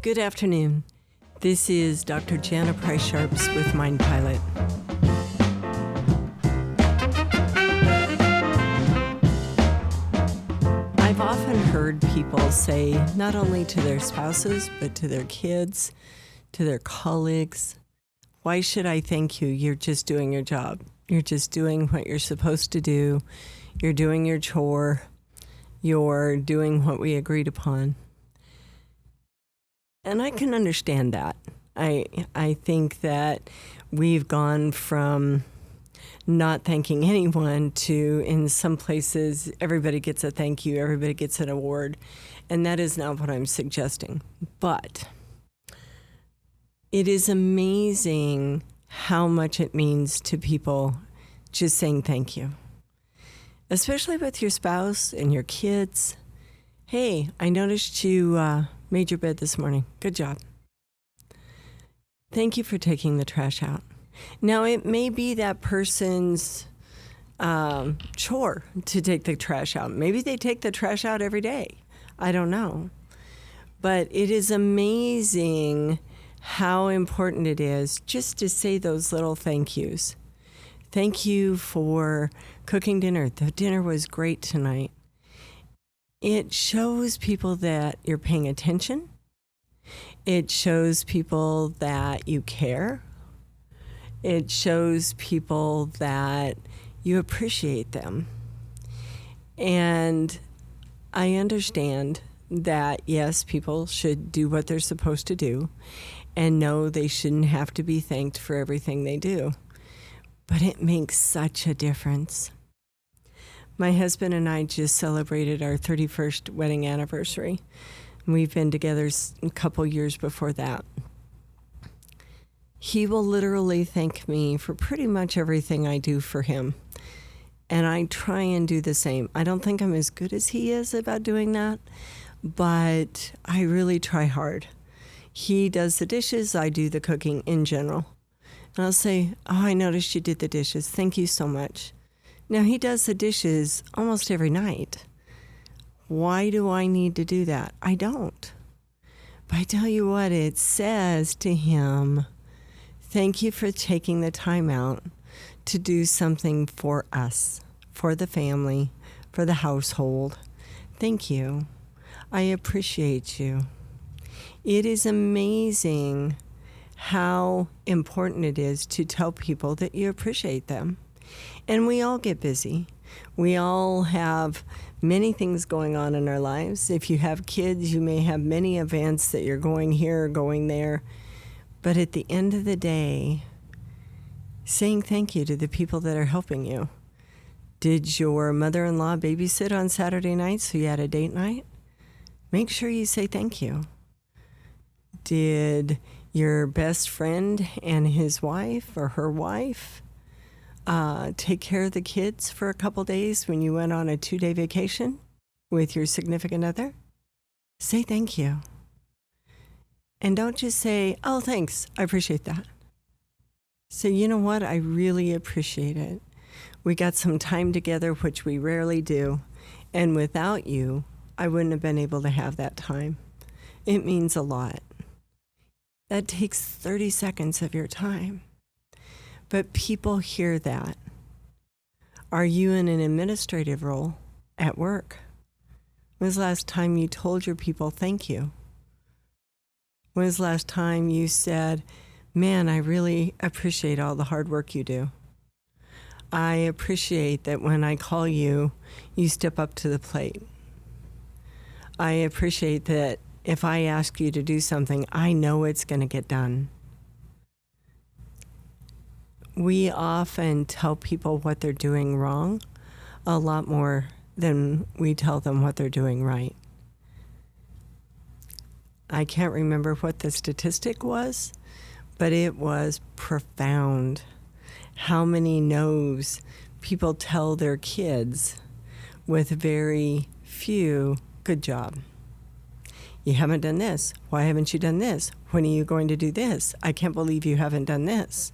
Good afternoon. This is Dr. Jana Price Sharps with Mind Pilot. I've often heard people say, not only to their spouses, but to their kids, to their colleagues, why should I thank you? You're just doing your job. You're just doing what you're supposed to do. You're doing your chore. You're doing what we agreed upon. And I can understand that. I think that we've gone from not thanking anyone to, in some places, everybody gets a thank you, everybody gets an award. And that is not what I'm suggesting. But it is amazing how much it means to people just saying thank you, especially with your spouse and your kids. Hey, I noticed you made your bed this morning. Good job. Thank you for taking the trash out. Now, it may be that person's chore to take the trash out. Maybe they take the trash out every day. I don't know. But it is amazing how important it is just to say those little thank yous. Thank you for cooking dinner. The dinner was great tonight. It shows people that you're paying attention. It shows people that you care. It shows people that you appreciate them. And I understand that, yes, people should do what they're supposed to do and know they shouldn't have to be thanked for everything they do. But it makes such a difference. My husband and I just celebrated our 31st wedding anniversary. We've been together a couple years before that. He will literally thank me for pretty much everything I do for him. And I try and do the same. I don't think I'm as good as he is about doing that, but I really try hard. He does the dishes, I do the cooking in general. And I'll say, oh, I noticed you did the dishes. Thank you so much. Now, he does the dishes almost every night. Why do I need to do that? I don't. But I tell you what, it says to him, thank you for taking the time out to do something for us, for the family, for the household. Thank you. I appreciate you. It is amazing how important it is to tell people that you appreciate them. And we all get busy. We all have many things going on in our lives. If you have kids, you may have many events that you're going here or going there. But at the end of the day, saying thank you to the people that are helping you. Did your mother-in-law babysit on Saturday night so you had a date night? Make sure you say thank you. Did your best friend and his wife or her wife take care of the kids for a couple days when you went on a 2-day vacation with your significant other? Say thank you. And don't just say, oh, thanks, I appreciate that. Say, you know what, I really appreciate it. We got some time together, which we rarely do, and without you, I wouldn't have been able to have that time. It means a lot. That takes 30 seconds of your time. But people hear that. Are you in an administrative role at work? When was the last time you told your people thank you? When was the last time you said, man, I really appreciate all the hard work you do. I appreciate that when I call you, you step up to the plate. I appreciate that if I ask you to do something, I know it's going to get done. We often tell people what they're doing wrong a lot more than we tell them what they're doing right. I can't remember what the statistic was, but it was profound. How many no's people tell their kids with very few good job. You haven't done this. Why haven't you done this? When are you going to do this? I can't believe you haven't done this.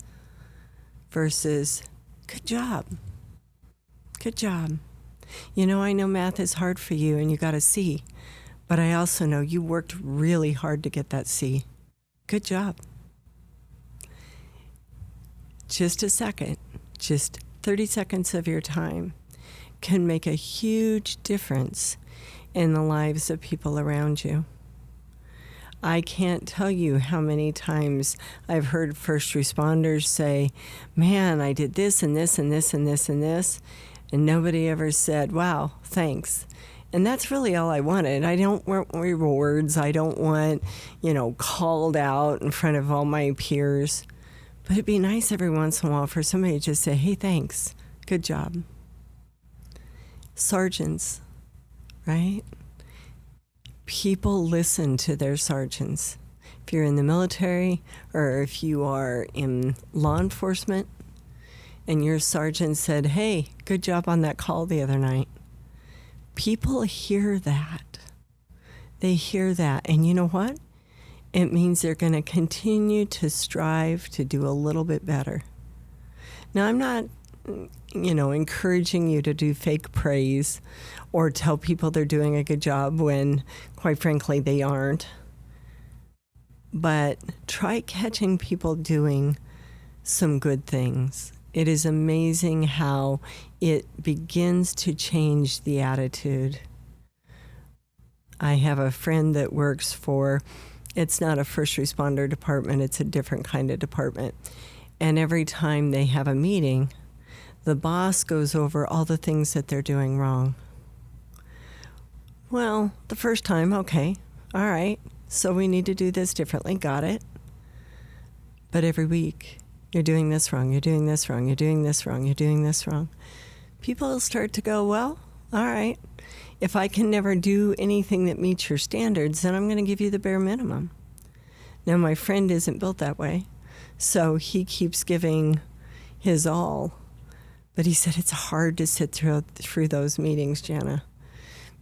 Versus, good job. Good job. You know, I know math is hard for you and you got a C, But I also know you worked really hard to get that C. Good job. Just a second, just 30 seconds of your time can make a huge difference in the lives of people around you. I can't tell you how many times I've heard first responders say, man, I did this and this and this and this and this, and nobody ever said, wow, thanks. And that's really all I wanted. I don't want rewards. I don't want, called out in front of all my peers. But it'd be nice every once in a while for somebody to just say, hey, thanks. Good job. Sergeants, right? People listen to their sergeants. If you're in the military or if you are in law enforcement and your sergeant said, hey, good job on that call the other night, people hear that. They hear that. And you know what? It means they're going to continue to strive to do a little bit better. Now, I'm not, encouraging you to do fake praise or tell people they're doing a good job when, quite frankly, they aren't. But try catching people doing some good things. It is amazing how it begins to change the attitude. I have a friend that works for, it's not a first responder department, it's a different kind of department. And every time they have a meeting, the boss goes over all the things that they're doing wrong. Well, the first time, okay, all right, so we need to do this differently, got it. But every week, you're doing this wrong, you're doing this wrong, you're doing this wrong, you're doing this wrong. People start to go, well, all right, if I can never do anything that meets your standards, then I'm going to give you the bare minimum. Now, my friend isn't built that way, so he keeps giving his all. But he said it's hard to sit through those meetings, Jana,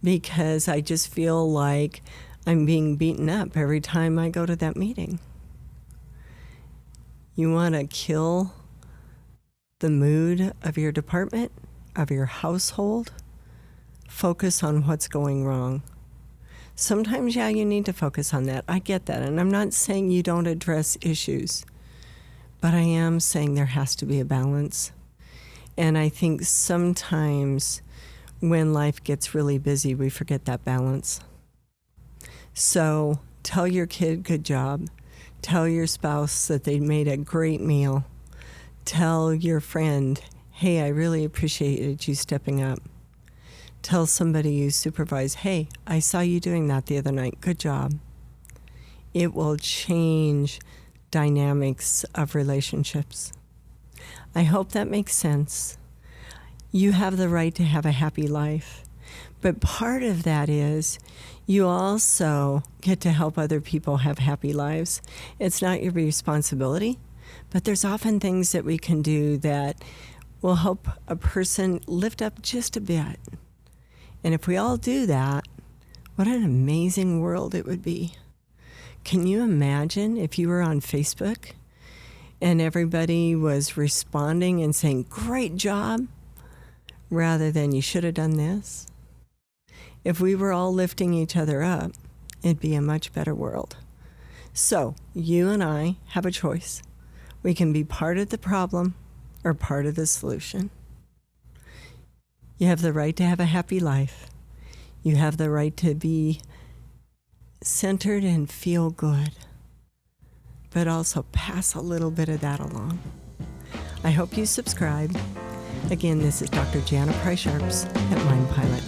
because I just feel like I'm being beaten up every time I go to that meeting. You want to kill the mood of your department, of your household? Focus on what's going wrong. Sometimes, yeah, you need to focus on that. I get that. And I'm not saying you don't address issues, but I am saying there has to be a balance. And I think sometimes when life gets really busy, we forget that balance. So tell your kid, good job. Tell your spouse that they made a great meal. Tell your friend, hey, I really appreciated you stepping up. Tell somebody you supervise, hey, I saw you doing that the other night. Good job. It will change dynamics of relationships. I hope that makes sense. You have the right to have a happy life. But part of that is you also get to help other people have happy lives. It's not your responsibility, but there's often things that we can do that will help a person lift up just a bit. And if we all do that, what an amazing world it would be. Can you imagine if you were on Facebook and everybody was responding and saying, great job, rather than you should have done this? If we were all lifting each other up, it'd be a much better world. So you and I have a choice. We can be part of the problem or part of the solution. You have the right to have a happy life. You have the right to be centered and feel good, but also pass a little bit of that along. I hope you subscribe. Again, this is Dr. Jana Price Sharps at Mind Pilot.